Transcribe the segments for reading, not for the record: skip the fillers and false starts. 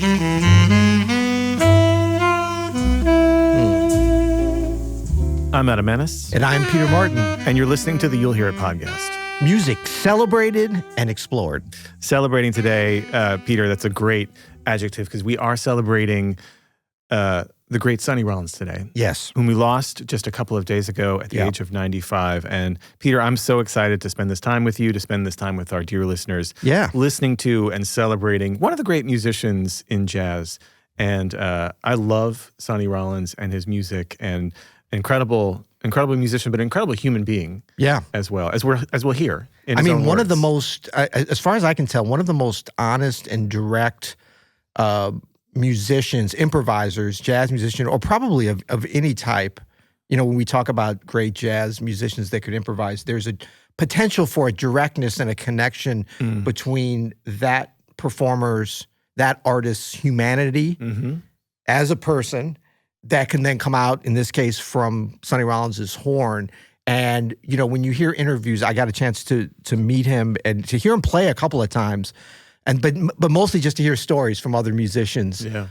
I'm Adam Menace. And I'm Peter Martin. And you're listening to the You'll Hear It podcast. Music celebrated and explored. Celebrating today, Peter, that's a great adjective because we are celebrating the great Sonny Rollins today. Yes. Whom we lost just a couple of days ago at the age of 95. And Peter, I'm so excited to spend this time with you, to spend this time with our dear listeners. Yeah. Listening to and celebrating one of the great musicians in jazz. And I love Sonny Rollins and his music, and incredible musician, but incredible human being. Yeah, as well as we'll hear. In his own one words. of the most, as far as I can tell, one of the most honest and direct musicians, improvisers, jazz musician, or probably of any type. You know, when we talk about great jazz musicians that could improvise, there's a potential for a directness and a connection between that performer's, that artist's humanity as a person that can then come out, in this case, from Sonny Rollins' horn. And, you know, when you hear interviews, I got a chance to meet him and to hear him play a couple of times, but mostly just to hear stories from other musicians. Yeah.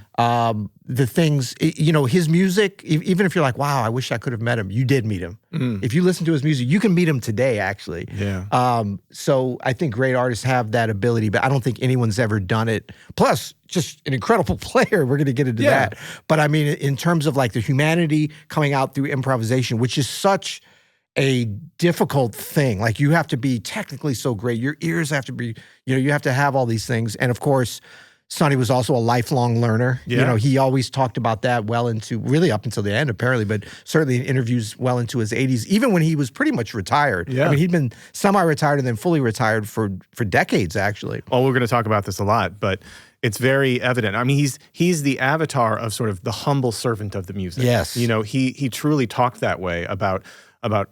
The things, you know, his music, even if you're like, wow, I wish I could have met him, you did meet him. If you listen to his music, you can meet him today, actually. Yeah. So I think great artists have that ability, but I don't think anyone's ever done it. Plus, just an incredible player. We're going to get into that. But I mean, in terms of like the humanity coming out through improvisation, which is such a difficult thing. Like, you have to be technically so great. Your ears have to be, you know, you have to have all these things. And of course, Sonny was also a lifelong learner. Yeah. You know, he always talked about that well into, really up until the end, apparently, but certainly in interviews well into his 80s, even when he was pretty much retired. Yeah. I mean, he'd been semi-retired and then fully retired for decades, actually. Well, we're going to talk about this a lot, but it's very evident. I mean, he's the avatar of sort of the humble servant of the music. Yes. You know, he truly talked that way about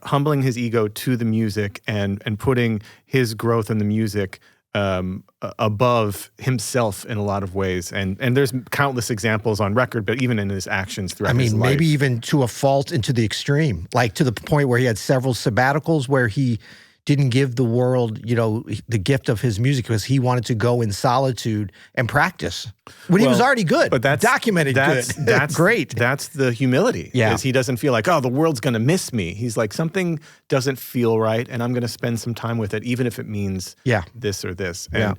humbling his ego to the music and putting his growth in the music above himself in a lot of ways. And there's countless examples on record, but even in his actions throughout his life. Maybe even to a fault and to the extreme, like to the point where he had several sabbaticals where he didn't give the world, you know, the gift of his music because he wanted to go in solitude and practice when he was already good, but that's documented good. That's great. That's the humility. Yeah, is he doesn't feel like, oh, the world's going to miss me. He's like, something doesn't feel right, and I'm going to spend some time with it, even if it means this or this. And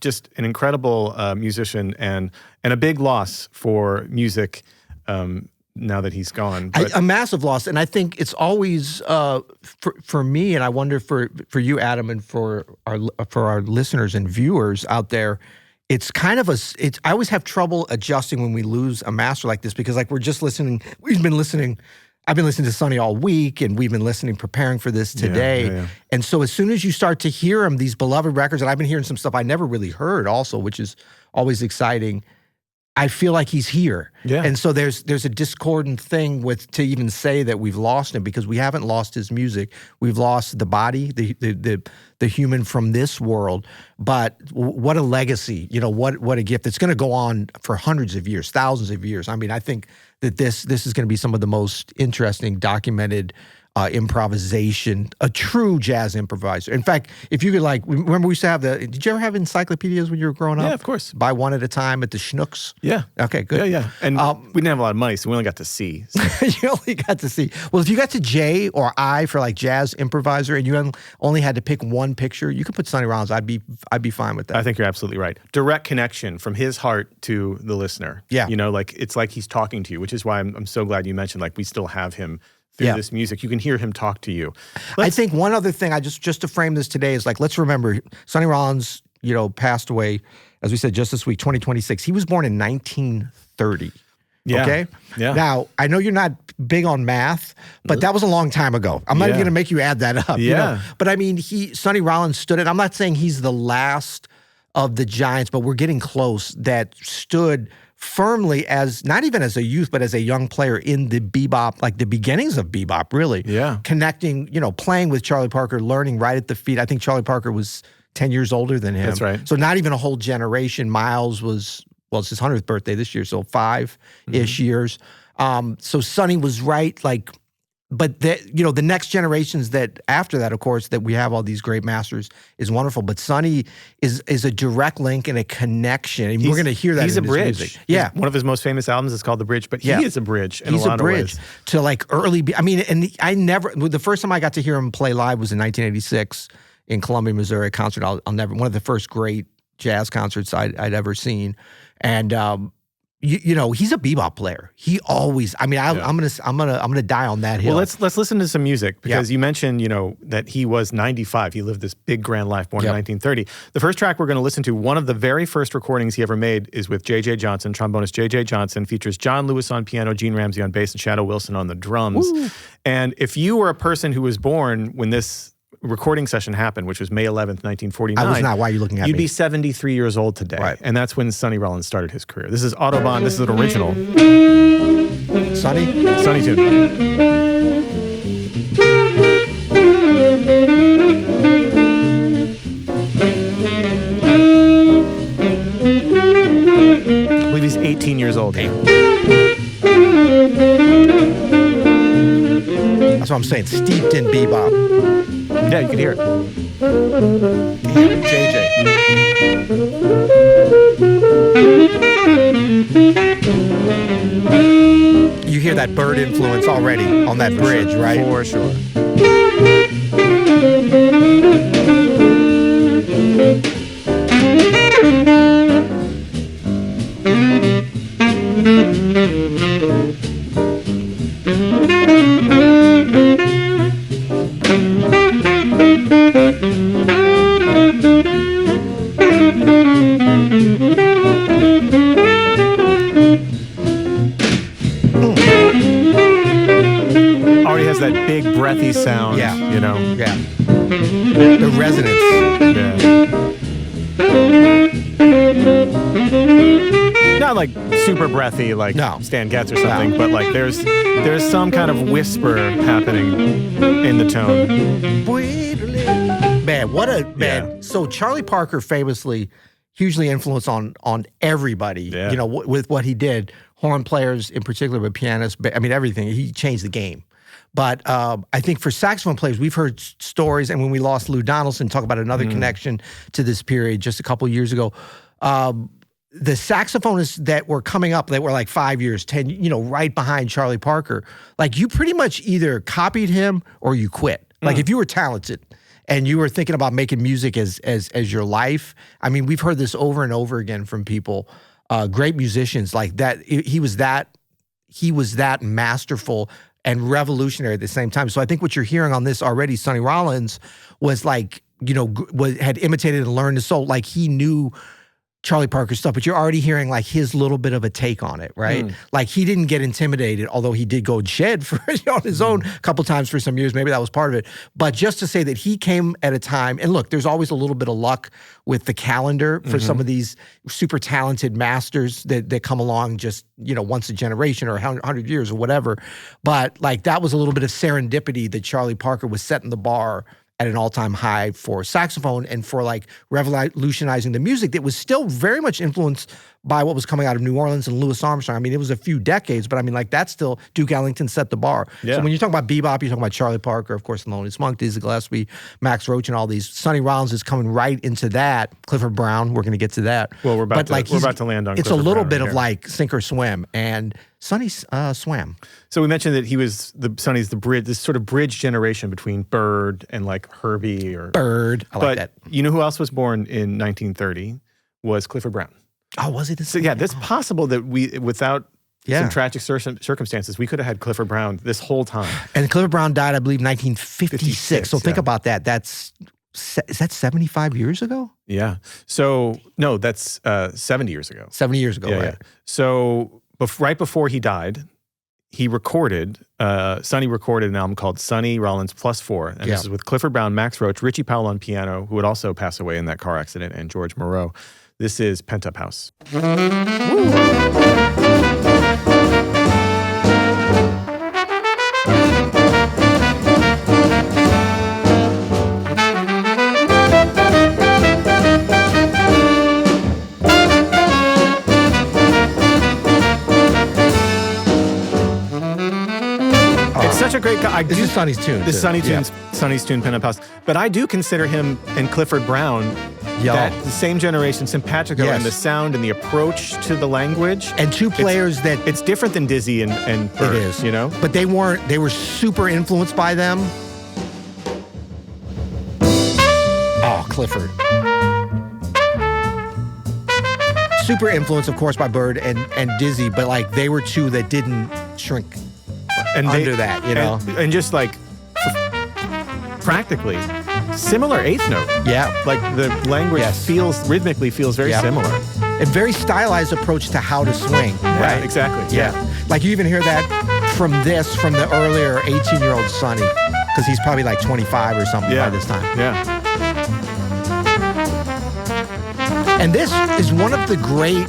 just an incredible musician and a big loss for music. Now that he's gone. A massive loss. And I think it's always, for me, and I wonder for you, Adam, and for our listeners and viewers out there, it's kind of I always have trouble adjusting when we lose a master like this, because like we're just listening, I've been listening to Sonny all week, and we've been preparing for this today. Yeah. And so as soon as you start to hear him, these beloved records, and I've been hearing some stuff I never really heard also, which is always exciting, I feel like he's here. Yeah. And so there's a discordant thing to even say that we've lost him, because we haven't lost his music. We've lost the body, the human from this world. But what a legacy, you know, what a gift. It's going to go on for hundreds of years, thousands of years. I mean, I think that this is going to be some of the most interesting documented improvisation, a true jazz improviser. In fact, if you could, like, remember we used to have did you ever have encyclopedias when you were growing up? Yeah, of course. Buy one at a time at the Schnooks? Yeah. Okay, good. Yeah. And we didn't have a lot of money, so we only got to C. So. You only got to C. Well, if you got to J or I for like jazz improviser, and you only had to pick one picture, you could put Sonny Rollins. I'd be fine with that. I think you're absolutely right. Direct connection from his heart to the listener. Yeah. You know, like, it's like he's talking to you, which is why I'm so glad you mentioned, like, we still have him through this music. You can hear him talk to you. I think one other thing, just to frame this today, is like, let's remember, Sonny Rollins, you know, passed away, as we said, just this week, 2026. He was born in 1930. Yeah. Okay? Yeah. Now, I know you're not big on math, but that was a long time ago. I'm not even going to make you add that up. Yeah. You know? But I mean, Sonny Rollins stood it. I'm not saying he's the last of the giants, but we're getting close, that stood firmly as, not even as a youth, but as a young player in the bebop, like the beginnings of bebop, really. Yeah. Connecting, you know, playing with Charlie Parker, learning right at the feet. I think Charlie Parker was 10 years older than him. That's right. So not even a whole generation. Miles was, well, it's his 100th birthday this year, so 5-ish years. So Sonny was right, like, but the next generations that after that, of course, that we have all these great masters is wonderful. But Sonny is a direct link and a connection, and we're going to hear that. He's in a his bridge. music. Yeah, one of his most famous albums is called The Bridge, but he is a bridge in a lot of ways. To like early. I mean, and the first time I got to hear him play live was in 1986 in Columbia, Missouri. A concert I'll never. One of the first great jazz concerts I'd ever seen, and. He's a bebop player. He always. I mean, I'm gonna die on that hill. Well, let's listen to some music because you mentioned that he was 95. He lived this big grand life, born in 1930. The first track we're going to listen to, one of the very first recordings he ever made, is with J.J. Johnson, trombonist J.J. Johnson. Features John Lewis on piano, Gene Ramsey on bass, and Shadow Wilson on the drums. Woo. And if you were a person who was born when this recording session happened, which was May 11th, 1949. I was not. Why are you looking at me? You'd be 73 years old today. Right. And that's when Sonny Rollins started his career. This is Autobahn. This is an original. Sonny tune. I believe he's 18 years old here. That's what I'm saying. Steeped in bebop. Yeah, you can hear it. Yeah, JJ. You hear that bird influence already on that bridge, right? For sure. Already has that big breathy sound, Yeah. Yeah. The resonance. Yeah. Not like super breathy like Stan Getz or something, but like there's some kind of whisper happening in the tone. Man, what a man. Yeah. So Charlie Parker famously hugely influenced on everybody, with what he did. Horn players in particular, but pianists, I mean, everything. He changed the game. But I think for saxophone players, we've heard stories, and when we lost Lou Donaldson, talk about another connection to this period just a couple years ago. The saxophonists that were coming up, that were like 5 years, 10, right behind Charlie Parker, like you pretty much either copied him or you quit. Like if you were talented and you were thinking about making music as your life, I mean, we've heard this over and over again from people, great musicians like that. He was that masterful and revolutionary at the same time. So I think what you're hearing on this already, Sonny Rollins was like, had imitated and learned the soul. Like he knew Charlie Parker stuff, but you're already hearing like his little bit of a take on it, right? Like he didn't get intimidated, although he did go shed for on his own a couple times for some years. Maybe that was part of it. But just to say that he came at a time, and look, there's always a little bit of luck with the calendar for some of these super talented masters that come along just, once a generation or 100 years or whatever. But like that was a little bit of serendipity that Charlie Parker was setting the bar at an all-time high for saxophone and for like revolutionizing the music that was still very much influenced by what was coming out of New Orleans and Louis Armstrong. I mean, it was a few decades, but I mean, like that's still Duke Ellington set the bar. Yeah. So when you're talking about bebop, you're talking about Charlie Parker, of course, Thelonious Monk, Dizzy Gillespie, Max Roach, and all these. Sonny Rollins is coming right into that. Clifford Brown, we're going to get to that. Well, we're about to land on. It's Clifford a little Brown bit right of here. like sink or swim, and Sonny swam. So we mentioned that Sonny's the bridge, this sort of bridge generation between Bird and like Herbie or Bird. I like that. You know who else was born in 1930 was Clifford Brown. Oh, was he the So yeah, it's possible that without some tragic circumstances, we could have had Clifford Brown this whole time. And Clifford Brown died, I believe, 1956. 56, So think about that. Is that 75 years ago? Yeah. So no, that's 70 years ago. 70 years ago, right? Yeah. So right before he died, Sonny recorded an album called Sonny Rollins Plus 4. And this is with Clifford Brown, Max Roach, Richie Powell on piano, who would also pass away in that car accident, and George Moreau. This is Pent-Up House. such a great guy. This is Sonny's tune. This is Sonny's tune, Pent-Up House. But I do consider him and Clifford Brown that the same generation, simpatico, and the sound and the approach to the language. And two players it's different than Dizzy and Bird, it is. you know? But they were super influenced by them. Oh, Clifford. Super influenced, of course, by Bird and Dizzy, but like they were two that didn't shrink under that, you know? And just like practically similar eighth note. Yeah. Like the language rhythmically feels very similar. A very stylized approach to how to swing, right? Exactly. Yeah. Like you even hear that from the earlier 18-year-old Sonny, because he's probably like 25 or something by this time. Yeah. And this is one of the great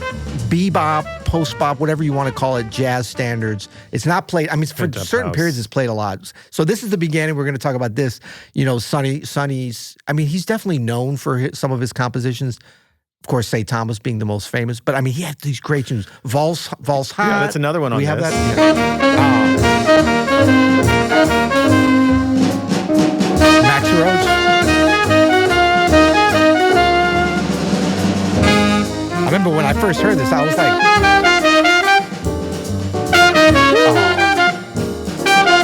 bebop, post-bop, whatever you want to call it, jazz standards. It's not played, I mean, for certain periods it's played a lot. So this is the beginning. We're going to talk about this. You know, Sonny's, I mean, he's definitely known for some of his compositions. Of course, Say Thomas being the most famous. But I mean, he had these great tunes. Valse Hot. Yeah, that's another one on this. We have that? Yeah. Max Roach. I remember when I first heard this, I was like,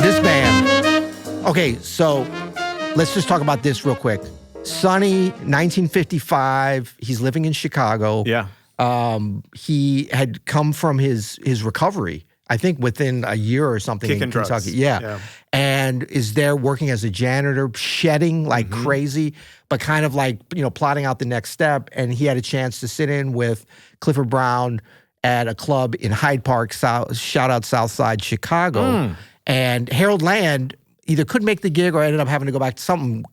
this band. Okay, so let's just talk about this real quick. Sonny, 1955, he's living in Chicago. Yeah. He had come from his recovery, I think within a year or something in Kentucky. Drugs. Yeah. And is there working as a janitor, shedding like crazy, but kind of like, you know, plotting out the next step. And he had a chance to sit in with Clifford Brown at a club in Hyde Park, shout out Southside Chicago. And Harold Land either couldn't make the gig or ended up having to go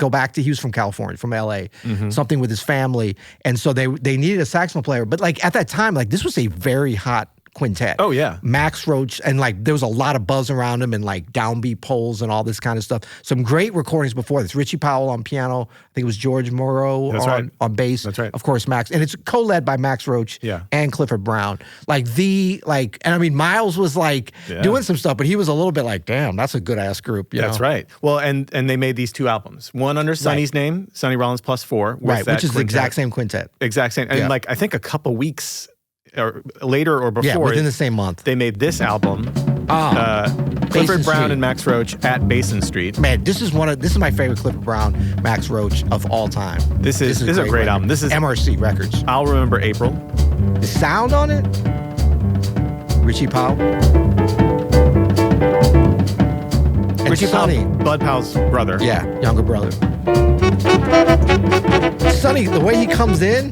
back to, he was from California, from LA, something with his family. And so they needed a saxophone player. But like at that time, like this was a very hot quintet. Oh, yeah. Max Roach, and like there was a lot of buzz around him and like downbeat poles and all this kind of stuff. Some great recordings before this. Richie Powell on piano. I think it was George Morrow on bass. That's right. Of course, Max. And it's co-led by Max Roach and Clifford Brown. And I mean, Miles was like doing some stuff, but he was a little bit like, damn, that's a good ass group. That's right. Well, and they made these two albums. One under Sonny's name, Sonny Rollins Plus 4. Which is the exact same quintet. Exact same. And like, I think a couple weeks or later or before, within the same month, they made this album. Clifford Brown and Max Roach at Basin Street. Man, this is my favorite Clifford Brown, Max Roach of all time. This is a great album. This is MRC Records. I'll Remember April. The sound on it, Richie Powell. Richie Powell, Bud Powell's brother. Yeah, younger brother. Sonny, the way he comes in.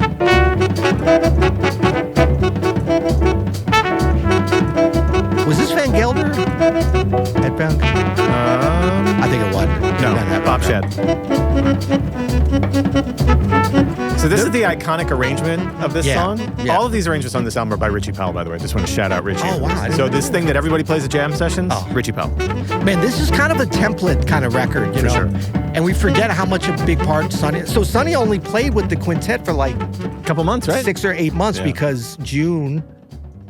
Was this Van Gelder? Headbound? I think it wasn't. No, Bob Shedd. So this is the iconic arrangement of this song. Yeah. All of these arrangements on this album are by Richie Powell, by the way. Just want to shout out Richie. Oh, wow. So this thing that everybody plays at jam sessions, Richie Powell. Man, this is kind of a template kind of record, you know? Sure. And we forget how much a big part Sonny... So Sonny only played with the quintet for like... a couple months, right? 6 or 8 months because June...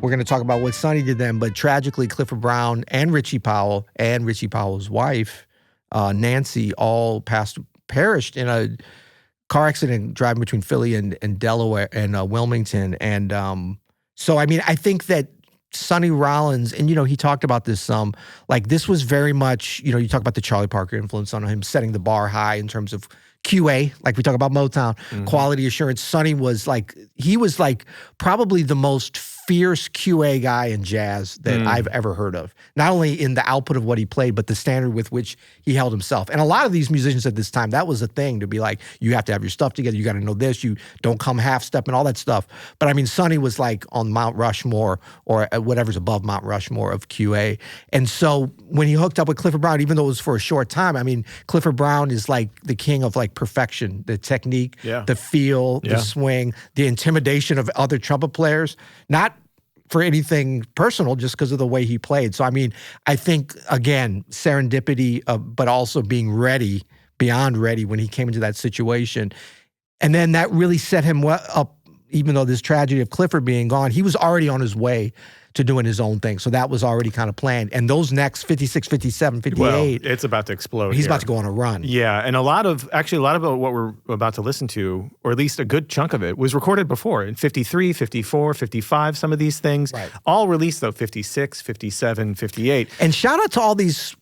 We're going to talk about what Sonny did then, but tragically, Clifford Brown and Richie Powell and Richie Powell's wife, Nancy, all perished in a car accident driving between Philly and Delaware and Wilmington. And so, I mean, I think that Sonny Rollins, and, you know, he talked about this some, like this was very much, you know, you talk about the Charlie Parker influence on him, setting the bar high in terms of QA, like we talk about Motown, quality assurance. Sonny was like, he was like probably the most fierce QA guy in jazz that I've ever heard of. Not only in the output of what he played, but the standard with which he held himself. And a lot of these musicians at this time, that was a thing to be like, you have to have your stuff together. You got to know this. You don't come half step and all that stuff. But I mean, Sonny was like on Mount Rushmore or whatever's above Mount Rushmore of QA. And so when he hooked up with Clifford Brown, even though it was for a short time, I mean, Clifford Brown is like the king of like perfection, the technique, the feel, the swing, the intimidation of other trumpet players. Not for anything personal, just because of the way he played. So, I mean, I think, again, serendipity, but also being ready, beyond ready when he came into that situation. And then that really set him up, even though this tragedy of Clifford being gone, he was already on his way to doing his own thing. So that was already kind of planned. And those next 56, 57, 58. Well, it's about to explode. He's about to go on a run. Yeah. And a lot of what we're about to listen to, or at least a good chunk of it, was recorded before in 53, 54, 55, some of these things. Right. All released, though, 56, 57, 58. And shout out to all these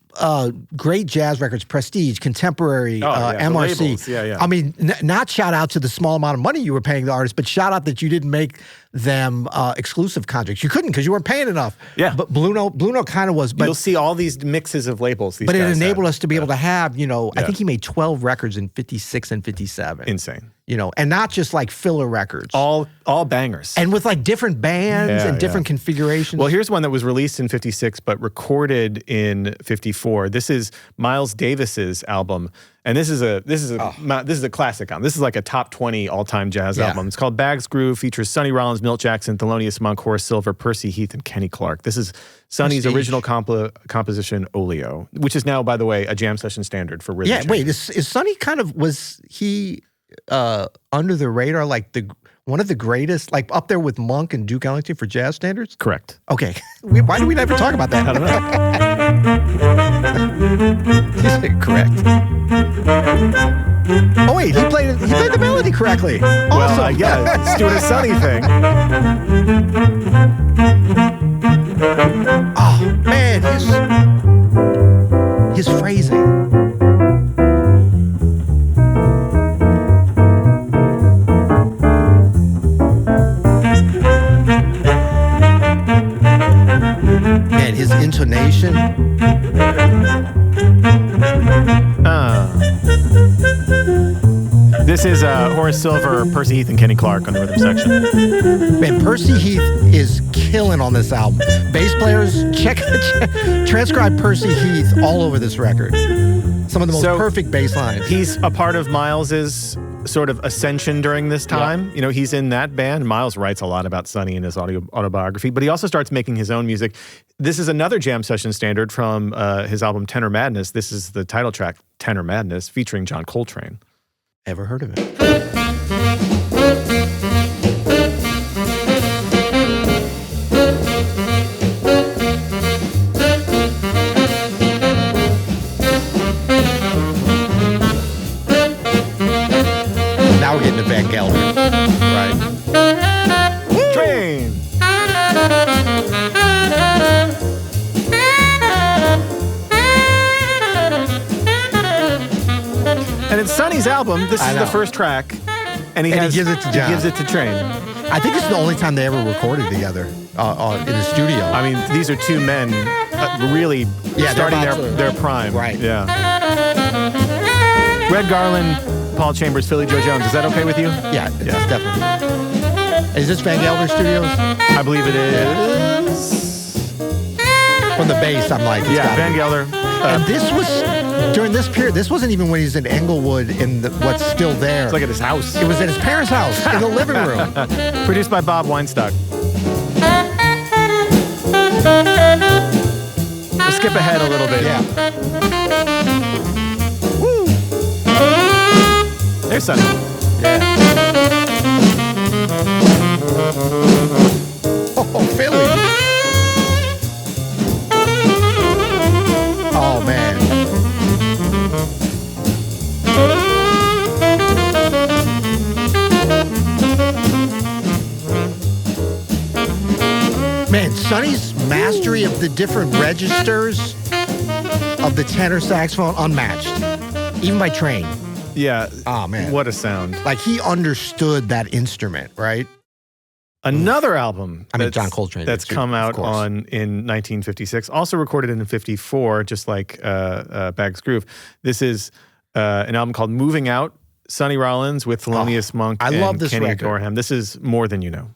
great jazz records, Prestige, Contemporary, MRC. Yeah. I mean, not shout out to the small amount of money you were paying the artist, but shout out that you didn't make them exclusive contracts. You couldn't because you weren't paying enough. Yeah. But Blue Note kind of was. But you'll see all these mixes of labels. But it enabled us to be able to have, I think he made 12 records in 56 and 57. Insane. And not just like filler records. All bangers. And with like different bands and different configurations. Well, here's one that was released in 56 but recorded in 54. This is Miles Davis's album. And this is a classic album. This is like a top 20 all-time jazz album. It's called Bags Groove, features Sonny Rollins, Milt Jackson, Thelonious Monk, Horace Silver, Percy Heath, and Kenny Clark. This is Sonny's original composition, Oleo, which is now, by the way, a jam session standard for rhythm. Yeah, wait, is Sonny was he under the radar, like one of the greatest, like up there with Monk and Duke Ellington for jazz standards? Correct. Okay. Why do we never talk about that? I don't know. Correct. Oh wait, he played the melody correctly. Awesome. Well, yeah, it's doing a Sonny thing. Oh man, his phrasing. And his intonation. This is Horace Silver, Percy Heath, and Kenny Clark on the rhythm section. Man, Percy Heath is killing on this album. Bass players, transcribe Percy Heath all over this record. Some of the most perfect bass lines. He's a part of Miles's sort of ascension during this time. Yeah. He's in that band. Miles writes a lot about Sonny in his autobiography, but he also starts making his own music. This is another jam session standard from his album Tenor Madness. This is the title track, Tenor Madness, featuring John Coltrane. Ever heard of it? Now we're getting to Van Gelder. Right. Train! And in Sonny's album, this is the first track, and he gives it to John. He gives it to Train. I think it's the only time they ever recorded together in the studio. I mean, these are two men really starting their prime. Right. Yeah. Red Garland, Paul Chambers, Philly Joe Jones. Is that okay with you? Yeah, it's definitely. Is this Van Gelder Studios? I believe it is. From the bass, I'm like, Van Gelder. And this was during this period. This wasn't even when he's in Englewood in what's still there. It's like at his house. It was at his parents' house in the living room. Produced by Bob Weinstock. We'll skip ahead a little bit. Yeah. Woo! There's Sonny. Yeah. Oh, Philly. Oh, man. Man, Sonny's mastery of the different registers of the tenor saxophone, unmatched. Even by Train. Yeah. Oh, man. What a sound. Like, he understood that instrument, right? Another album. John Coltrane. That's come out in 1956. Also recorded in 54, just like Bags Groove. This is an album called Moving Out. Sonny Rollins with Thelonious Monk and Kenny Dorham. This is More Than You Know.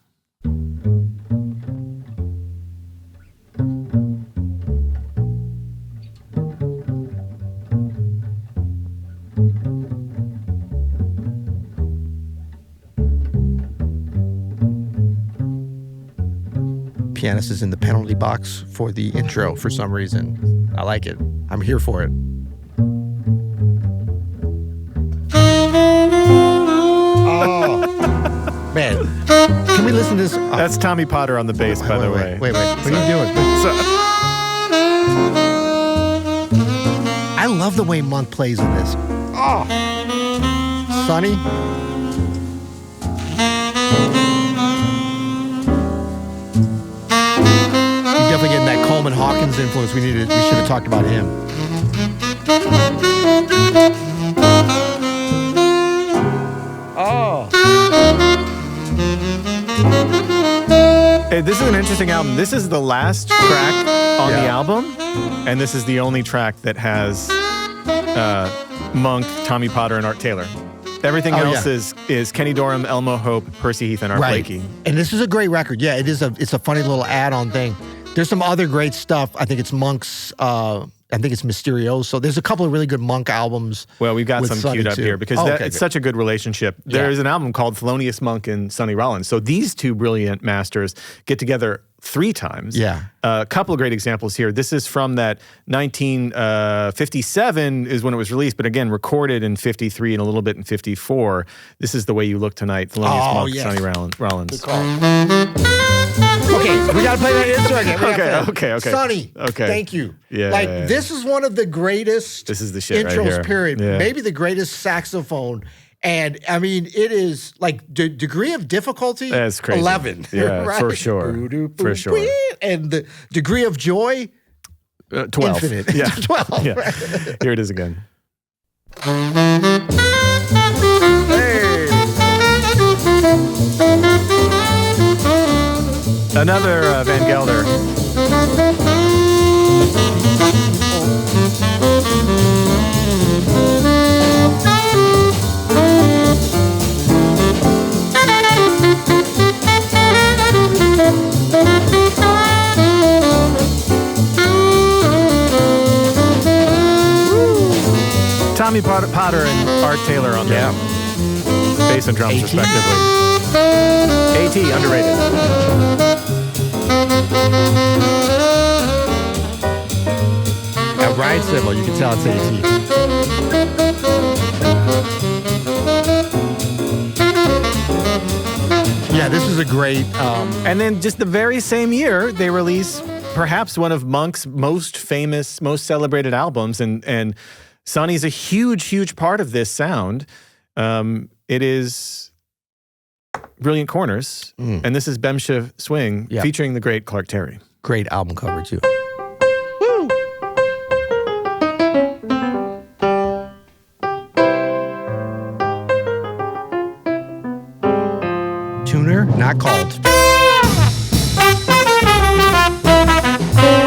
Pianist is in the penalty box for the intro for some reason. I like it. I'm here for it. Oh, man. Can we listen to this? Oh. That's Tommy Potter on the bass, by the way. Wait. What are you doing? I love the way Monk plays in this. Oh. Sonny. You're definitely getting that Coleman Hawkins influence. We should have talked about him. Oh. Hey, this is an interesting album. This is the last track on the album, and this is the only track that has Monk, Tommy Potter, and Art Taylor. Everything else is Kenny Dorham, Elmo Hope, Percy Heath, and Art Blakey. And this is a great record. Yeah, it's a funny little add-on thing. There's some other great stuff. I think it's Monk's. I think it's Mysterioso. There's a couple of really good Monk albums. Well, we've got some queued up here because it's such a good relationship. There's an album called Thelonious Monk and Sonny Rollins. So these two brilliant masters get together 3 times. Yeah. A couple of great examples here. This is from that 1957 is when it was released, but again, recorded in 53 and a little bit in 54. This is The Way You Look Tonight, Thelonious Monk, Sonny Rollins. Okay, we got to play that intro again. Okay. Sonny, thank you. Yeah. This is one of the greatest this is the shit intros, right here. period. Yeah. Maybe the greatest saxophone. And, I mean, it is, like, degree of difficulty, that's crazy. 11. Yeah, right? for sure. For sure. And the degree of joy, 12. Infinite. Yeah. 12. Yeah. Here it is again. Another Van Gelder. Tommy Potter and Art Taylor on there. Bass and drums, respectively. AT, underrated. At Ryan Sybil, you can tell it's AT. Yeah, this is a great... And then just the very same year, they release perhaps one of Monk's most famous, most celebrated albums, and Sonny's a huge part of this sound. It is Brilliant Corners, and this is Bemsha Swing, featuring the great Clark Terry. Great album cover, too. Woo! Tuner, not called.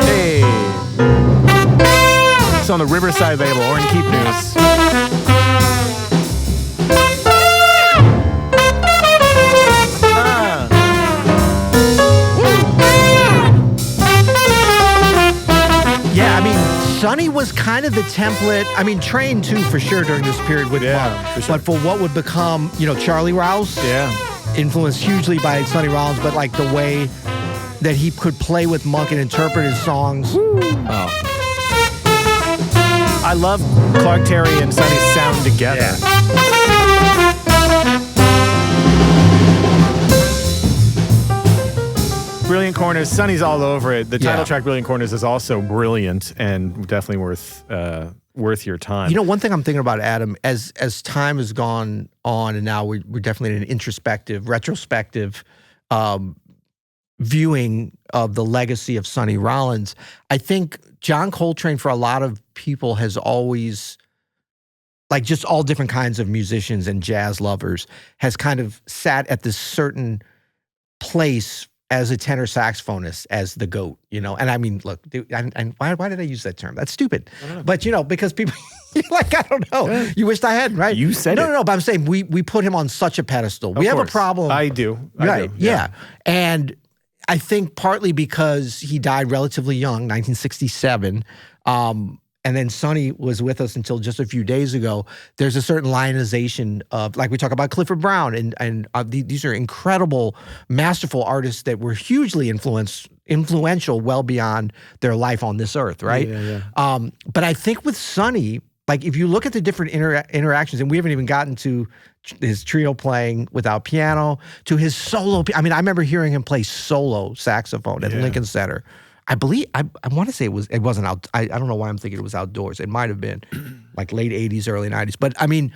Hey! It's on the Riverside label, or in Keep News. Yeah, I mean, Sonny was kind of the template. I mean, Train too, for sure, during this period with Monk. For sure. But for what would become, Charlie Rouse, influenced hugely by Sonny Rollins, but like the way that he could play with Monk and interpret his songs. I love Clark Terry and Sonny's sound together. Brilliant Corners. Sonny's all over it. The title track, Brilliant Corners, is also brilliant and definitely worth your time. One thing I'm thinking about, Adam, as time has gone on, and now we're definitely in an introspective, retrospective viewing of the legacy of Sonny Rollins. I think John Coltrane, for a lot of people, has always, like just all different kinds of musicians and jazz lovers, has kind of sat at this certain place as a tenor saxophonist, as the GOAT, And I mean, look, and why did I use that term? That's stupid. But, because people, like, I don't know. Yeah. You wished I hadn't, right? You said it. No, but I'm saying we put him on such a pedestal. We have a problem. I do. Right, yeah. And I think partly because he died relatively young, 1967, and then Sonny was with us until just a few days ago. There's a certain lionization of, like we talk about Clifford Brown, and these are incredible, masterful artists that were hugely influential well beyond their life on this earth, right? Yeah. But I think with Sonny, like if you look at the different interactions, and we haven't even gotten to his trio playing without piano, to his solo. I mean, I remember hearing him play solo saxophone at Lincoln Center. I believe, I want to say it wasn't out. I don't know why I'm thinking it was outdoors. It might have been like late 80s, early 90s. But I mean,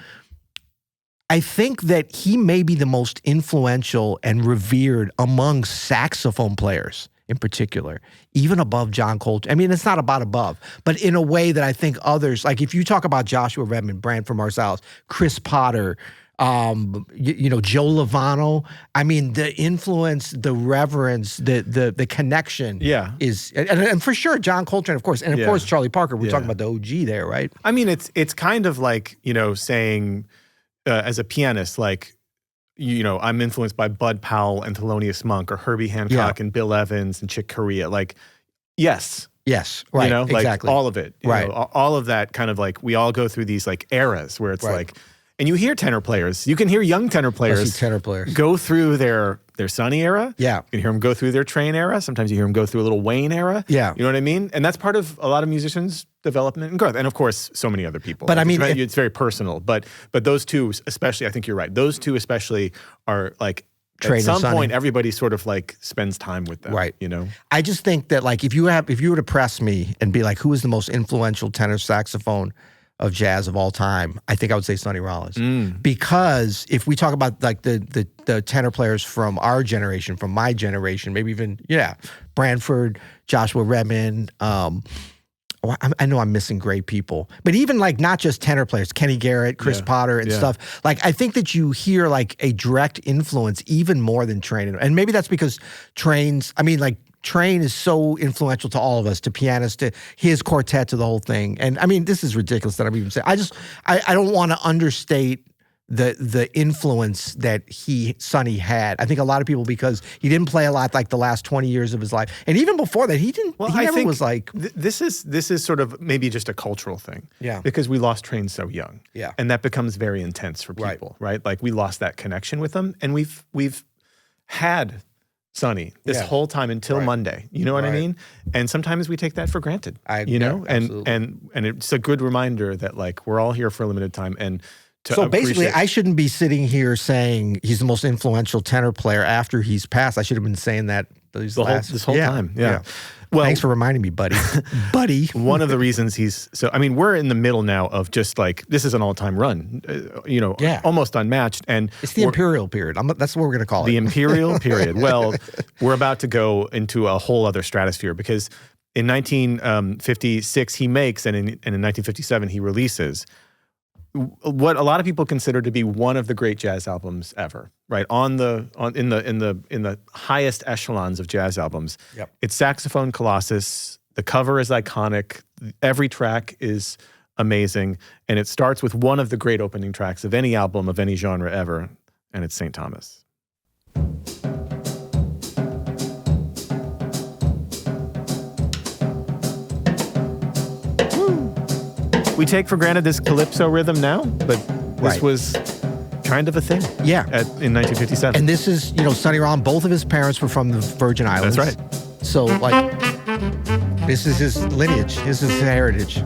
I think that he may be the most influential and revered among saxophone players in particular, even above John Coltrane. I mean, it's not about above, but in a way that I think others, like if you talk about Joshua Redman, Branford Marsalis, Chris Potter, you know, Joe Lovano. I mean, the influence, the reverence, the connection is, and for sure, John Coltrane, of course, and of course, Charlie Parker. We're talking about the OG there, right? I mean, it's kind of like, you know, saying as a pianist, like, you know, I'm influenced by Bud Powell and Thelonious Monk or Herbie Hancock and Bill Evans and Chick Corea. Like, yes, right, you know, like exactly. all of it, you right? know, all of that kind of like we all go through these like eras where it's like. And you hear tenor players. You can hear young tenor players go through their Sonny era. Yeah. You can hear them go through their Train era. Sometimes you hear them go through a little Wayne era. Yeah. You know what I mean? And that's part of a lot of musicians' development and growth. And of course, so many other people. But like, I mean, it's very personal. But those two especially, I think you're right. Those two especially are like, at some point, everybody sort of like spends time with them. Right. You know? I just think that like if you were to press me and be like, who is the most influential tenor saxophone of jazz of all time, I think I would say Sonny Rollins. Because if we talk about like the tenor players from our generation, from my generation, maybe even, Branford, Joshua Redman, I know I'm missing great people, but even like not just tenor players, Kenny Garrett, Chris Potter and stuff, like I think that you hear like a direct influence even more than Train. And maybe that's because Train is so influential to all of us, to pianists, to his quartet, to the whole thing. And I mean, this is ridiculous that I'm even saying. I don't want to understate the influence that Sonny had. I think a lot of people, because he didn't play a lot like the last 20 years of his life. And even before that, he never was like... This is sort of maybe just a cultural thing. Yeah. Because we lost Train so young. Yeah. And that becomes very intense for people, right? Like we lost that connection with them. And we've had Sonny this whole time until Monday. You know what I mean? And sometimes we take that for granted. You know? And it's a good reminder that like we're all here for a limited time. And so basically, I shouldn't be sitting here saying he's the most influential tenor player after he's passed. I should have been saying that this whole time. Yeah. Well, thanks for reminding me, buddy. One of the reasons we're in the middle now of just like, this is an all-time run, almost unmatched. And it's the Imperial period. That's what we're going to call it. The Imperial period. Well, we're about to go into a whole other stratosphere because in 1956 he makes, and in 1957 he releases what a lot of people consider to be one of the great jazz albums ever, right? In the highest echelons of jazz albums. Yep. It's Saxophone Colossus. The cover is iconic. Every track is amazing. And it starts with one of the great opening tracks of any album of any genre ever, and it's St. Thomas. We take for granted this calypso rhythm now, but this was kind of a thing. Yeah. In 1957. And this is, Sonny Rollins, both of his parents were from the Virgin Islands. That's right. So, like, this is his lineage. This is his heritage.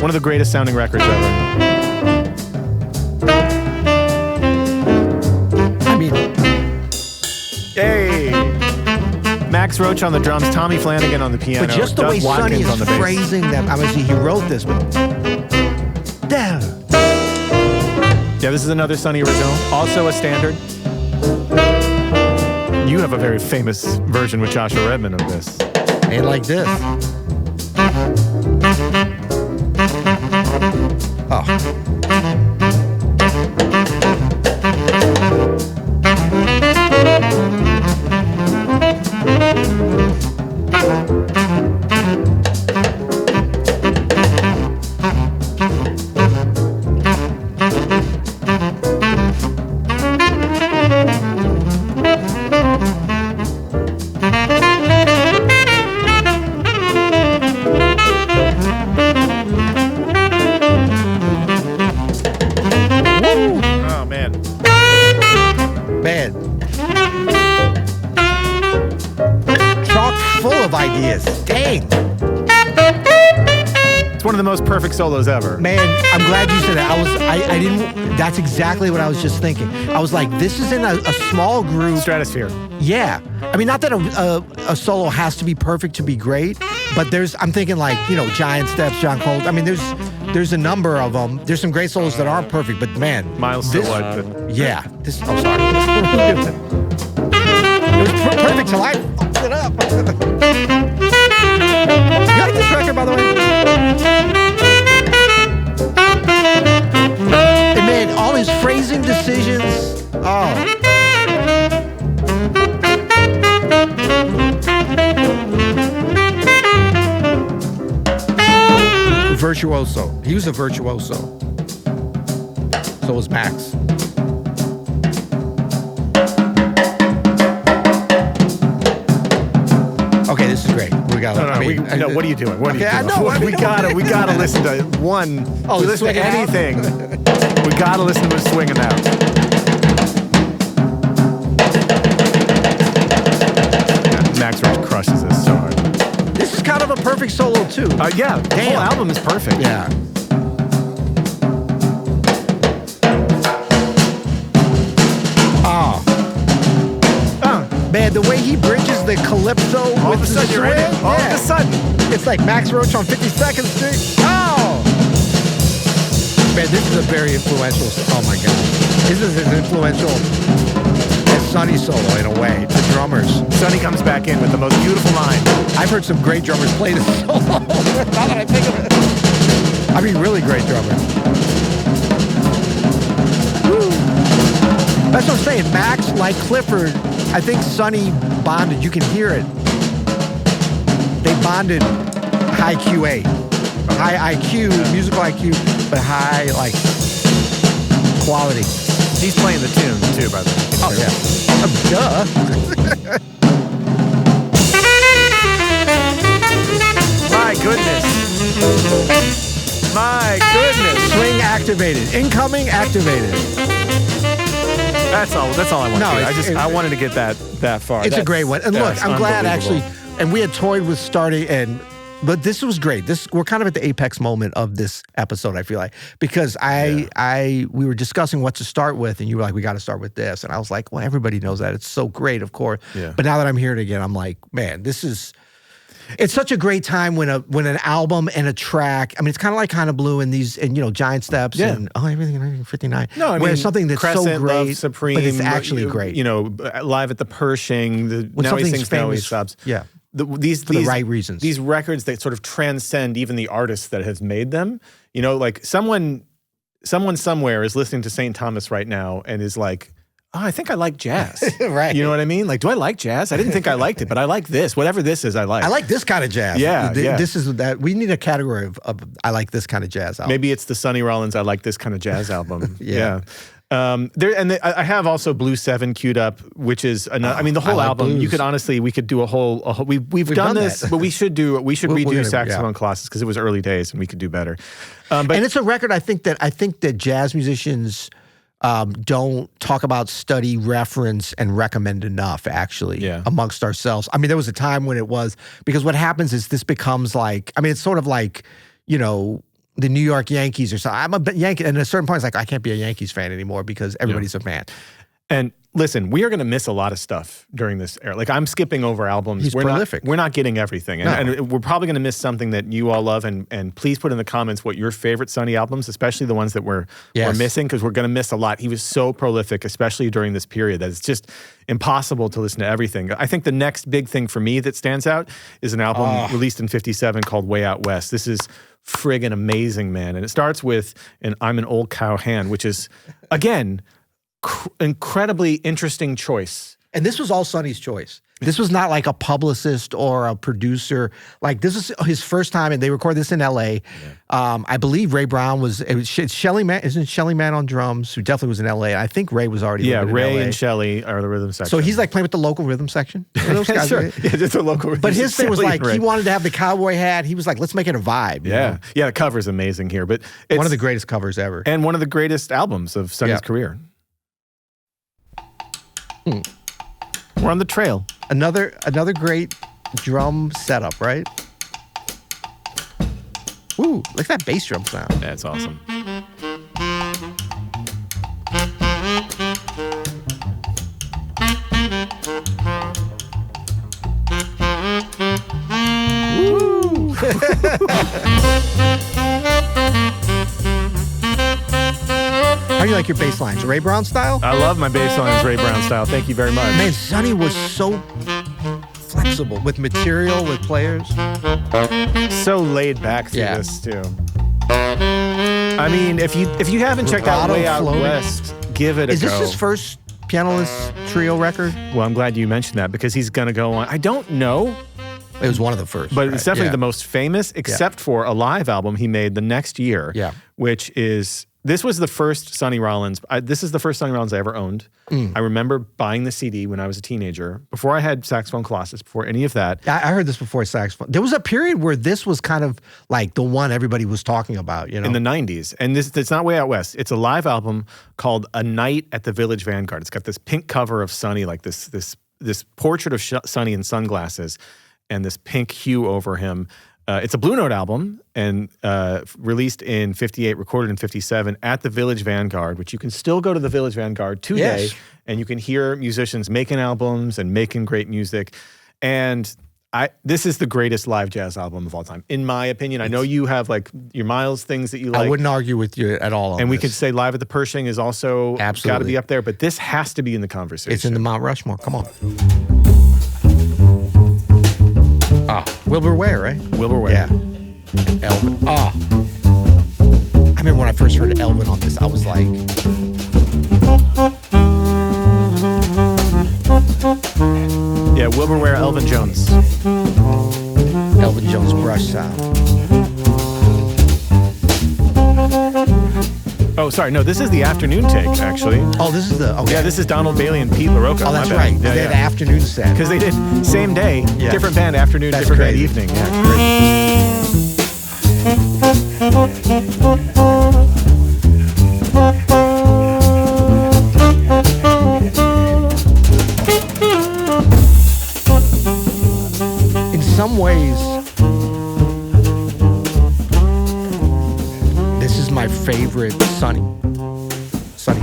One of the greatest sounding records ever. I mean, hey! Max Roach on the drums, Tommy Flanagan on the piano, but just the Doug way Watkins Sonny is phrasing them, obviously he wrote this, but yeah, this is another Sonny original, also a standard. You have a very famous version with Joshua Redman of this. And like this. Oh. one of the most perfect solos ever. Man, I'm glad you said that. I didn't, that's exactly what I was just thinking. I was like, this is in a small group. Stratosphere. Yeah. I mean, not that a solo has to be perfect to be great, but I'm thinking like, Giant Steps, John Cole. I mean, there's a number of them. There's some great solos that aren't perfect, but man. Miles this, Stillwell. Yeah. Oh, sorry. It was perfect till I fucked it up. You like this record, by the way? It made all his phrasing decisions. Oh. Virtuoso. He was a virtuoso. So was Max. Okay, this is great. We got. No, what are you doing? What are you doing? I know. We gotta listen to one. Oh, we listen to anything. We gotta listen to him swinging out. Max Roach crushes this so hard. This is kind of a perfect solo too. Yeah, the whole album is perfect. Yeah. Man, the way he bridges the calypso all with of a sudden you're in it. All of a sudden. It's like Max Roach on 52nd Street. Oh! Man, this is a very influential, oh my God. This is as influential as Sonny solo in a way, to drummers. Sonny comes back in with the most beautiful line. I've heard some great drummers play this solo. Now that I think of it. I mean, really great drummers. Woo. That's what I'm saying. Max, like Clifford, I think Sonny bonded. You can hear it. They bonded high QA, high IQ, musical IQ, but high quality. He's playing the tune too, by the way. Oh yeah. Duh. My goodness. My goodness. Swing activated. Incoming activated. That's all I want to do. I wanted to get that far. It's a great one. And look, I'm glad actually, and we had toyed with starting, but this was great. We're kind of at the apex moment of this episode, I feel like, because we were discussing what to start with, and you were like, we got to start with this. And I was like, well, everybody knows that. It's so great, of course. Yeah. But now that I'm hearing it again, I'm like, man, it's such a great time when an album and a track, I mean, it's kind of like Kind of Blue and Giant Steps and everything in 1959. No, I mean, where something that's Crescent, so great, Love Supreme, but it's actually great. Live at the Pershing, Now He Sings, Now He Subs. Yeah. For the right reasons. These records that sort of transcend even the artists that has made them. Like someone somewhere is listening to St. Thomas right now and is like, oh, I think I like jazz. Right. You know what I mean? Like, do I like jazz? I didn't think I liked it, but I like this. Whatever this is, I like. I like this kind of jazz. Yeah, This is that. We need a category of I like this kind of jazz album. Maybe it's the Sonny Rollins I like this kind of jazz album. Yeah. I have also Blue 7 queued up, which is the whole album. blues. You could honestly, we could do a whole we've done this, but we should redo Saxophone Colossus because it was early days and we could do better. And it's a record I think that jazz musicians don't talk about, study, reference, and recommend enough, actually, amongst ourselves. I mean, there was a time when it was, because what happens is this becomes like, I mean, it's sort of like, the New York Yankees or something. I'm a Yankee, and at a certain point, it's like, I can't be a Yankees fan anymore because everybody's a fan. And listen, we are going to miss a lot of stuff during this era. Like, I'm skipping over albums. We're prolific. We're not getting everything. And we're probably going to miss something that you all love. And please put in the comments what your favorite Sonny albums, especially the ones that we're missing, because we're going to miss a lot. He was so prolific, especially during this period, that it's just impossible to listen to everything. I think the next big thing for me that stands out is an album released in 57 called Way Out West. This is friggin' amazing, man. And it starts with I'm an Old Cowhand, which is, again, incredibly interesting choice. And this was all Sonny's choice. This was not like a publicist or a producer. Like, this is his first time, and they recorded this in L.A. Yeah. I believe Ray Brown it's Shelly Mann, isn't Shelly Mann on drums, who definitely was in L.A. I think Ray was already living in Ray LA. And Shelly are the rhythm section. So he's like playing with the local rhythm section. Those guys, sure. Yeah, just a local rhythm. But his thing was like, he wanted to have the cowboy hat. He was like, let's make it a vibe. Yeah. Yeah, the cover's amazing here. But it's one of the greatest covers ever. And one of the greatest albums of Sonny's career. We're on the trail. Another great drum setup, right? Ooh, look at that bass drum sound. That's awesome. Woo! How do you like your bass lines? Ray Brown style? I love my bass lines Ray Brown style. Thank you very much. Man, Sonny was so flexible with material, with players. So laid back through this too. I mean, if you haven't checked out Way Out West, give it a go. Is this his first pianoless trio record? Well, I'm glad you mentioned that because he's going to go on. I don't know. It was one of the first. But it's definitely the most famous, except for a live album he made the next year, which is... This was the first Sonny Rollins. This is the first Sonny Rollins I ever owned. I remember buying the CD when I was a teenager, before I had Saxophone Colossus, before any of that. I heard this before Saxophone. There was a period where this was kind of like the one everybody was talking about, you know? In the 90s. And it's not Way Out West. It's a live album called A Night at the Village Vanguard. It's got this pink cover of Sonny, like this portrait of Sonny in sunglasses and this pink hue over him. It's a Blue Note album and released in 58, recorded in 57 at the Village Vanguard, which you can still go to the Village Vanguard today, and you can hear musicians making albums and making great music. And this is the greatest live jazz album of all time, in my opinion. I know you have like your Miles things that you like. I wouldn't argue with you at all on And we this. could say Live at the Pershing is also got to be up there, but this has to be in the conversation. It's in the Mount Rushmore. Come on. Wilbur Ware, right? Wilbur Ware. Yeah. Elvin. I remember when I first heard Elvin on this, I was like... Yeah, Wilbur Ware, Elvin Jones. Elvin Jones brush sound. Oh, sorry. No, this is the afternoon take, actually. Oh, this is the... Okay. Yeah, this is Donald Bailey and Pete LaRocca. Oh, that's right. Yeah, they had afternoon set. Because they did same day, different band, afternoon, That's different band, crazy. evening. Yeah, great. In some ways, this is my favorite Sonny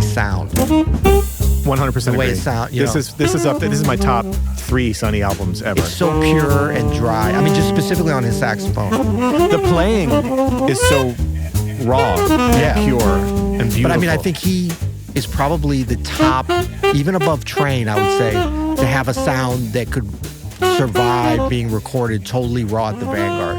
sound. 100% The way agree. it sounds, This is my top 3 Sonny albums ever. It's so pure and dry. I mean, just specifically on his saxophone. The playing is so raw, pure, and beautiful. But I mean, I think he is probably the top, even above Train, I would say, to have a sound that could survive being recorded totally raw at the Vanguard.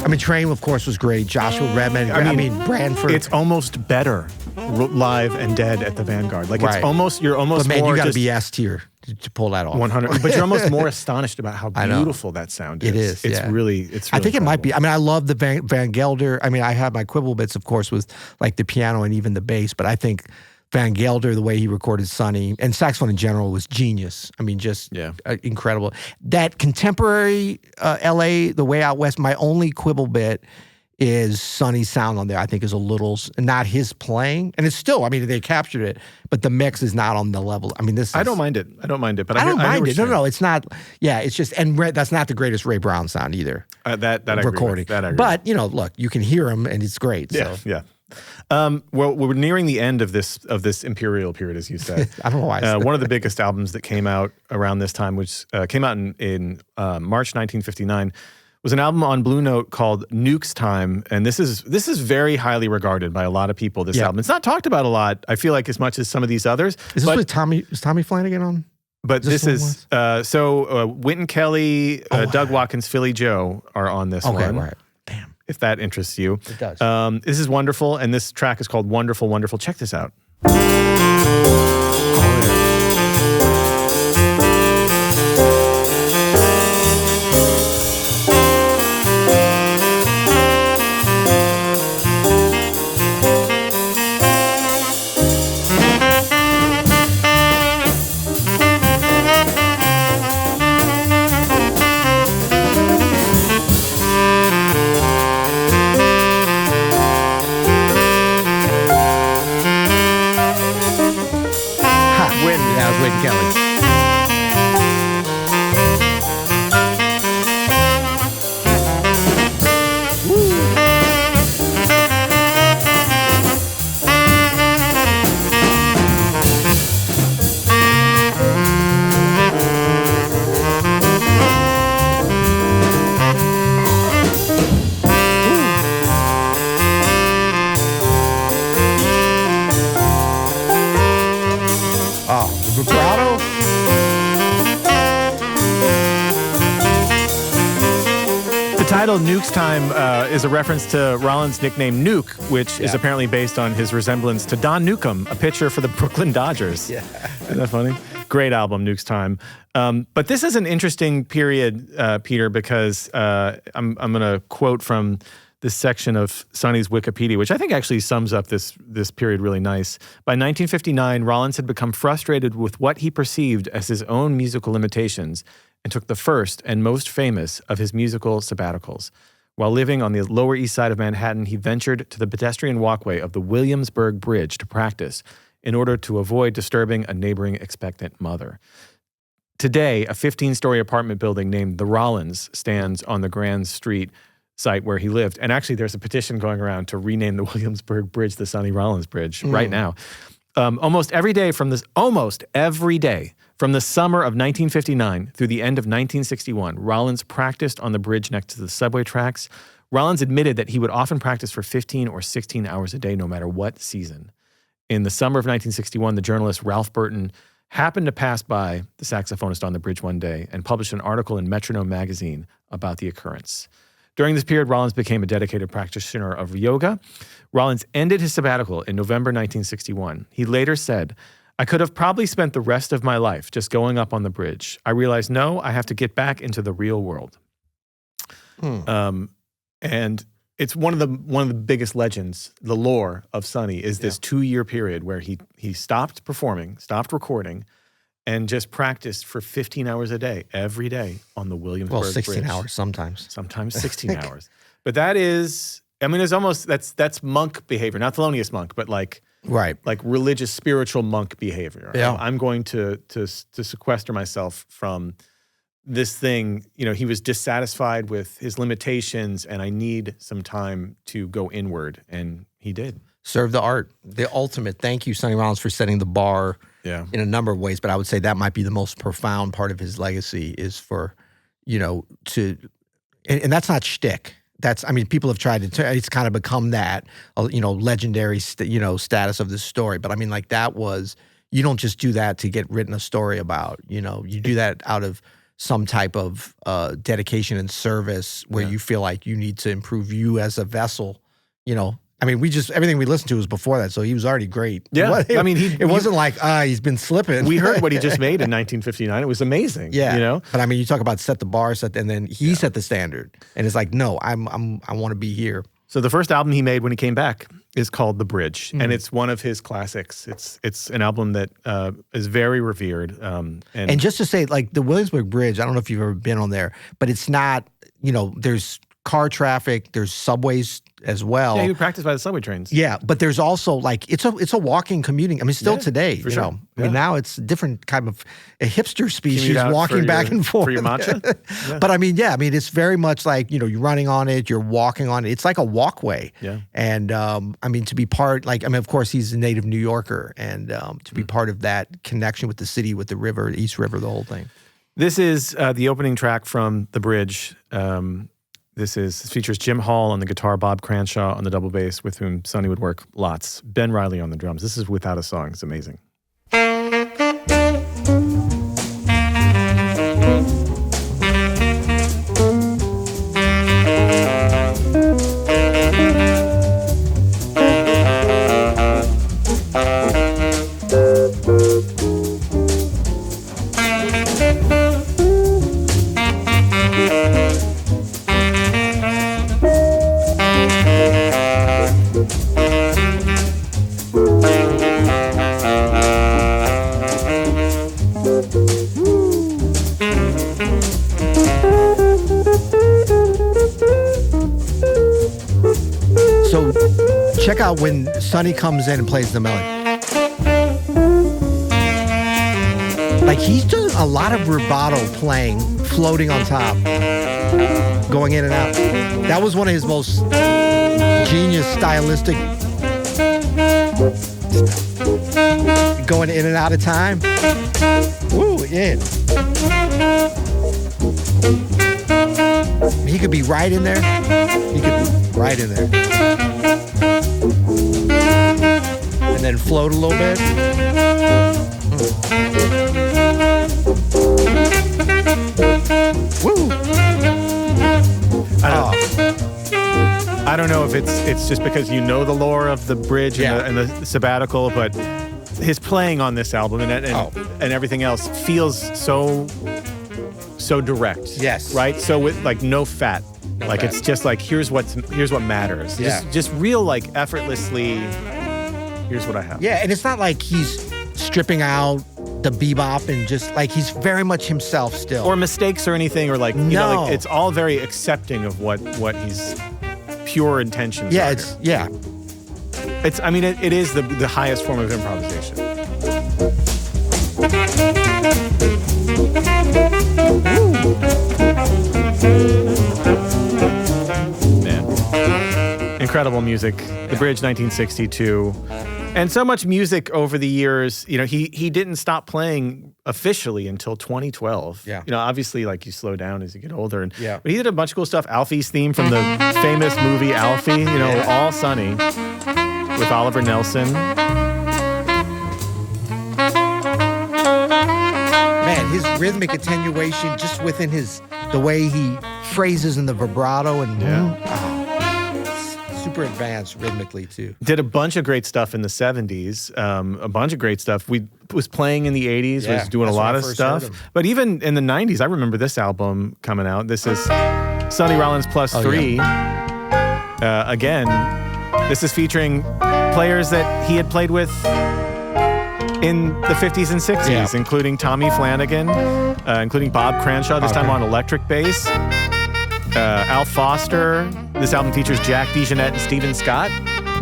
I mean, Train, of course, was great. Joshua Redman, I mean Branford. It's almost better live and dead at the Vanguard. Like Right. it's almost, you're almost But man, more you got to just be S tier to pull that off. 100. But you're almost more astonished about how I know. beautiful that sound is. It is, It's yeah. really I think it might incredible. be. I mean, I love the Van Gelder. I mean, I have my quibble bits, of course, with like the piano and even the bass, but I think Van Gelder, the way he recorded Sonny, and saxophone in general, was genius. I mean, just incredible. That contemporary LA, the Way Out West, my only quibble bit is Sonny's sound on there, I think, is a little, not his playing. And it's still, I mean, they captured it, but the mix is not on the level. I mean, this is... I don't mind it. But I don't mind it. No, No, it's not. Yeah, it's just, and that's not the greatest Ray Brown sound either. That I agree recording. with. That I agree But, you know, look, you can hear him and it's great. Yeah, So. yeah. Well, we're nearing the end of this imperial period, as you said. I don't know why I said one of the biggest albums that came out around this time, which came out in March 1959, was an album on Blue Note called Nuke's Time, and this is very highly regarded by a lot of people. This album, it's not talked about a lot, I feel like, as much as some of these others. Is this with Tommy? Is Tommy Flanagan on? But this is Wynton Kelly, Doug Watkins, Philly Joe are on this one. Okay, right. Damn. If that interests you. It does. This is wonderful, and this track is called Wonderful, Wonderful. Check this out. Yeah, it was Wynton Kelly. title Nuke's Time is a reference to Rollins' nickname Nuke, which is apparently based on his resemblance to Don Newcombe, a pitcher for the Brooklyn Dodgers. Yeah. Isn't that funny? Great album, Nuke's Time. But this is an interesting period, Peter, because I'm going to quote from this section of Sonny's Wikipedia, which I think actually sums up this period really nice. By 1959, Rollins had become frustrated with what he perceived as his own musical limitations and took the first and most famous of his musical sabbaticals. While living on the Lower East Side of Manhattan, he ventured to the pedestrian walkway of the Williamsburg Bridge to practice in order to avoid disturbing a neighboring expectant mother. Today, a 15-story apartment building named The Rollins stands on the Grand Street site where he lived. And actually, there's a petition going around to rename the Williamsburg Bridge the Sonny Rollins Bridge right now. Almost every day from the summer of 1959 through the end of 1961, Rollins practiced on the bridge next to the subway tracks. Rollins admitted that he would often practice for 15 or 16 hours a day, no matter what season. In the summer of 1961, the journalist Ralph Burton happened to pass by the saxophonist on the bridge one day and published an article in Metronome magazine about the occurrence. During this period, Rollins became a dedicated practitioner of yoga. Rollins ended his sabbatical in November 1961. He later said, "I could have probably spent the rest of my life just going up on the bridge. I realized, no, I have to get back into the real world." And it's one of the biggest legends, the lore of Sonny, is this 2-year period where he stopped performing, stopped recording, and just practiced for 15 hours a day, every day on the Williamsburg Bridge. 16 hours sometimes. Sometimes 16 hours. But that is, I mean, it's almost, that's monk behavior, not Thelonious Monk, but like religious, spiritual monk behavior. Yeah. I'm going to sequester myself from this thing. You know, he was dissatisfied with his limitations, and I need some time to go inward, and he did. Serve the art, the ultimate. Thank you, Sonny Rollins, for setting the bar in a number of ways, but I would say that might be the most profound part of his legacy is for, and that's not shtick. That's, I mean, people have tried to, it's kind of become that, legendary, status of this story. But I mean, like that was, you don't just do that to get written a story about, you do that out of some type of dedication and service where you feel like you need to improve you as a vessel, I mean, everything we listened to was before that, so he was already great. Yeah. I mean, it wasn't like, he's been slipping. We heard what he just made in 1959. It was amazing. Yeah. But I mean, you talk about set the bar, and then he set the standard. And it's like, no, I want to be here. So the first album he made when he came back is called The Bridge, and it's one of his classics. It's an album that is very revered. And just to say, like the Williamsburg Bridge, I don't know if you've ever been on there, but it's not, there's car traffic, there's subways as well. Yeah, you practice by the subway trains. Yeah, but there's also like it's a walking, commuting. I mean, still today, for sure. I mean, now it's a different kind of a hipster species walking back and forth for your matcha. But I mean, it's very much like you're running on it, you're walking on it. It's like a walkway. Yeah. And I mean, to be part, of course, he's a native New Yorker, and to be part of that connection with the city, with the river, East River, the whole thing. This is the opening track from The Bridge. This features Jim Hall on the guitar, Bob Cranshaw on the double bass, with whom Sonny would work lots, Ben Riley on the drums. This is without a song. It's amazing. Check out when Sonny comes in and plays the melody. Like he's doing a lot of rubato playing, floating on top, going in and out. That was one of his most genius stylistic, going in and out of time. Woo, yeah. He could be right in there. He could be right in there. And then float a little bit. Woo! don't know if it's just because you know the lore of the Bridge and the Sabbatical, but his playing on this album and everything else feels so direct. Yes. Right? So with like no fat. No like fat. It's just like here's what matters. Yeah. Just real like effortlessly here's what I have. Yeah, and it's not like he's stripping out the bebop and just like he's very much himself still. Or mistakes or anything or like you know like it's all very accepting of what his pure intentions are. It's I mean it is the highest form of improvisation. Man. Incredible music. The Bridge 1962. And so much music over the years, you know, he didn't stop playing officially until 2012. Yeah. You know, obviously, like, you slow down as you get older. Yeah. But he did a bunch of cool stuff. Alfie's theme from the famous movie Alfie, you know, all Sonny with Oliver Nelson. Man, his rhythmic attenuation just within the way he phrases in the vibrato and super advanced rhythmically too. Did a bunch of great stuff in the 70s, a bunch of great stuff. Was playing in the 80s, was doing a lot of stuff. But even in the 90s, I remember this album coming out. This is Sonny Rollins Plus 3. Yeah. Again, this is featuring players that he had played with in the 50s and 60s, including Tommy Flanagan, including Bob Cranshaw, this time on electric bass. Al Foster. This album features Jack DeJohnette and Stephen Scott.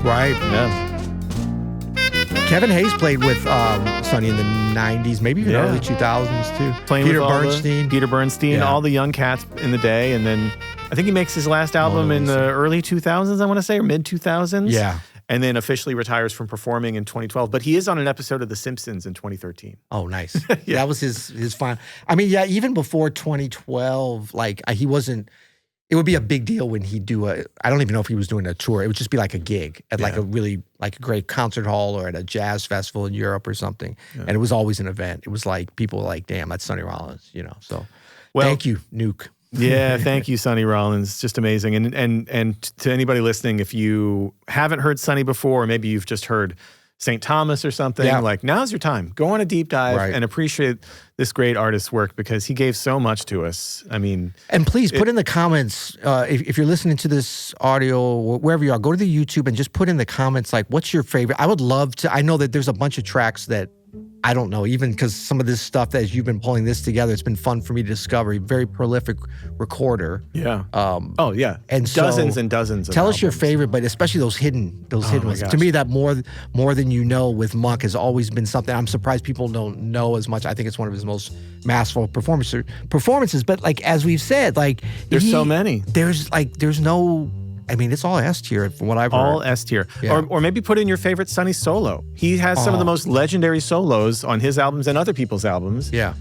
Right. Yeah. Kevin Hayes played with Sonny in the 90s, maybe even early 2000s too. Playing Peter with Bernstein. all the young cats in the day. And then I think he makes his last album in the early 2000s, I want to say, or mid 2000s. Yeah. And then officially retires from performing in 2012. But he is on an episode of The Simpsons in 2013. Oh, nice. That was his final. I mean, even before 2012, like he wasn't. It would be a big deal when he'd do I don't even know if he was doing a tour. It would just be like a gig at like a really like a great concert hall or at a jazz festival in Europe or something. Yeah. And it was always an event. It was like people were like, damn, that's Sonny Rollins, you know. So thank you, Nuke. Yeah, thank you, Sonny Rollins. Just amazing. And to anybody listening, if you haven't heard Sonny before, or maybe you've just heard St. Thomas or something, like now's your time. Go on a deep dive and appreciate this great artist's work because he gave so much to us. I mean, and please put in the comments if you're listening to this audio or wherever you are, go to the YouTube and just put in the comments like, what's your favorite? I would love to. I know that there's a bunch of tracks that I don't know, even because some of this stuff that as you've been pulling this together, it's been fun for me to discover. Very prolific recorder. Yeah. And dozens and dozens of tell us albums. your favorite, but especially those hidden ones. Gosh. To me, that more than you know with Monk has always been something I'm surprised people don't know as much. I think it's one of his most masterful performances. But like as we've said, like there's so many. There's no. I mean, it's all S tier from what I've heard. All S tier. Yeah. Or maybe put in your favorite Sonny solo. He has some of the most legendary solos on his albums and other people's albums. Yeah.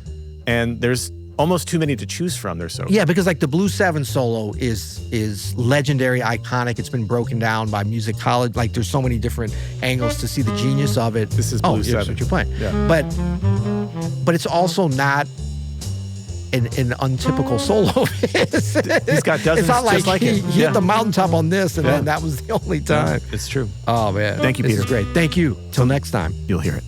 And there's almost too many to choose from. They're so Yeah, because like the Blue 7 solo is legendary, iconic. It's been broken down by musicology. Like there's so many different angles to see the genius of it. This is Blue 7. That's what you're playing. Yeah. But it's also not an untypical solo. He's got dozens it's not like just like he it. hit the mountaintop on this and then that was the only time. Yeah, it's true. Oh, man. Thank you, Peter. This is great. Thank you. Till next time. You'll hear it.